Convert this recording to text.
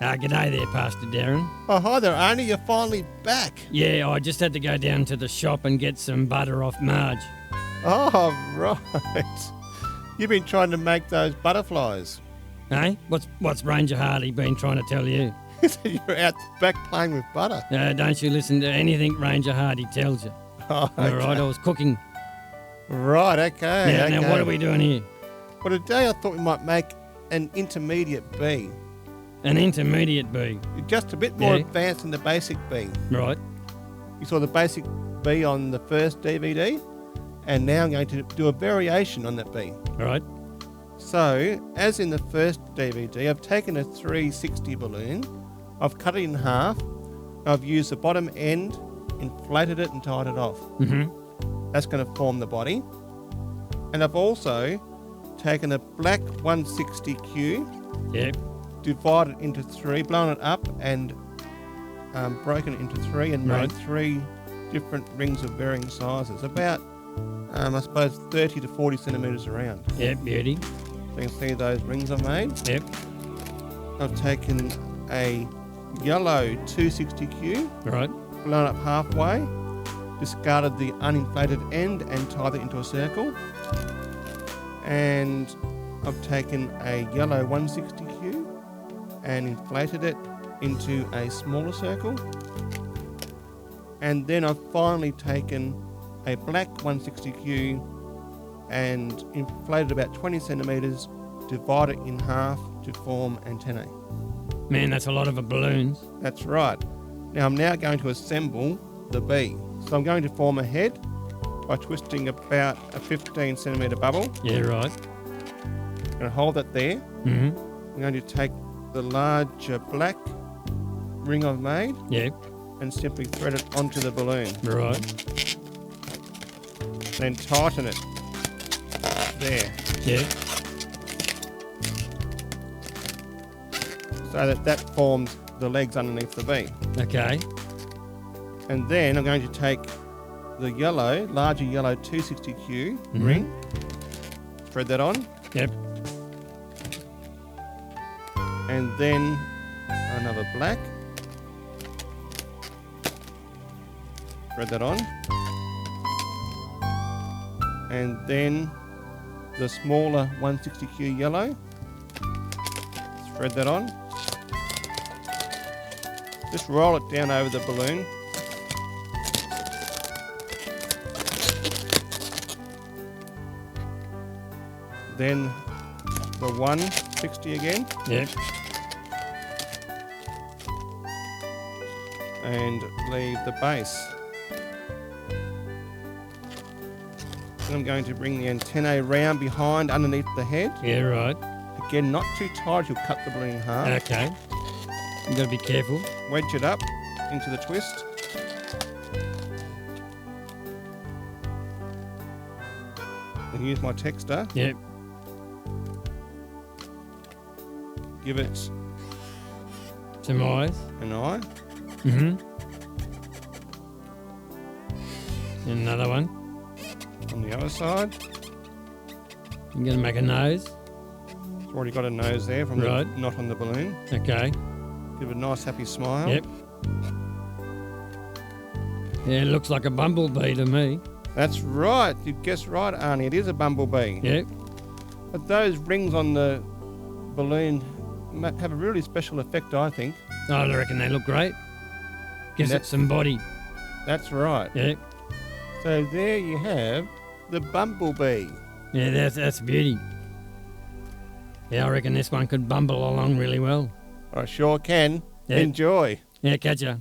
G'day there, Pastor Daron. Oh, hi there, Arnie. You're finally back. Yeah, I just had to go down to the shop and get some butter off Marge. Oh, right. You've been trying to make those butterflies. Hey, what's Ranger Hardy been trying to tell you? You're out the back playing with butter. Don't you listen to anything Ranger Hardy tells you. Oh, okay. All right, I was cooking. Right, okay. Now what are we doing here? Well, today I thought we might make an intermediate bee. An intermediate bee. Just a bit more advanced than the basic bee. Right. You saw the basic bee on the first DVD, and now I'm going to do a variation on that bee. Right. So, as in the first DVD, I've taken a 360 balloon, I've cut it in half, I've used the bottom end, inflated it and tied it off. Mm-hmm. That's going to form the body. And I've also taken a black 160Q, Yep. divided it into three, blown it up and broken it into three and made three different rings of varying sizes, about, I suppose, 30 to 40 centimetres around. Yep, beauty. So you can see those rings I've made. Yep. I've taken a yellow 260Q, Right. blown up halfway, discarded the uninflated end and tied it into a circle. And I've taken a yellow 160Q and inflated it into a smaller circle. And then I've finally taken a black 160Q and inflated about 20 centimetres, divided it in half to form antennae. Man, that's a lot of balloons. That's right. Now I'm going to assemble the bee. So I'm going to form a head by twisting about a 15 centimetre bubble. Yeah, right. I'm going to hold that there. Mm-hmm. I'm going to take the larger black ring I've made Yep. and simply thread it onto the balloon. Right. Then tighten it there. Yep. So that forms the legs underneath the bee. Okay. And then I'm going to take the larger yellow 260Q ring, thread that on, Yep. and then another black, thread that on, and then the smaller 160Q yellow, thread that on. Just roll it down over the balloon. Then the 160 again. Yep. And leave the base. Then I'm going to bring the antennae round behind underneath the head. Yeah, right. Again, not too tight, you'll cut the balloon in half. Okay. You got to be careful. Wedge it up into the twist. And use my texter. Yep. Give it Some eyes. an eye. Mm-hmm. And another one. On the other side. You're going to make a nose. It's already got a nose there from the knot on the balloon. Okay. Give it a nice happy smile. Yep. Yeah, it looks like a bumblebee to me. That's right. You guessed right, Arnie. It is a bumblebee. Yep. But those rings on the balloon have a really special effect, I think. I reckon they look great. Gives it some body. That's right. Yep. So there you have the bumblebee. Yeah, that's beauty. Yeah, I reckon this one could bumble along really well. I sure can. Yep. Enjoy. Yeah, catch ya.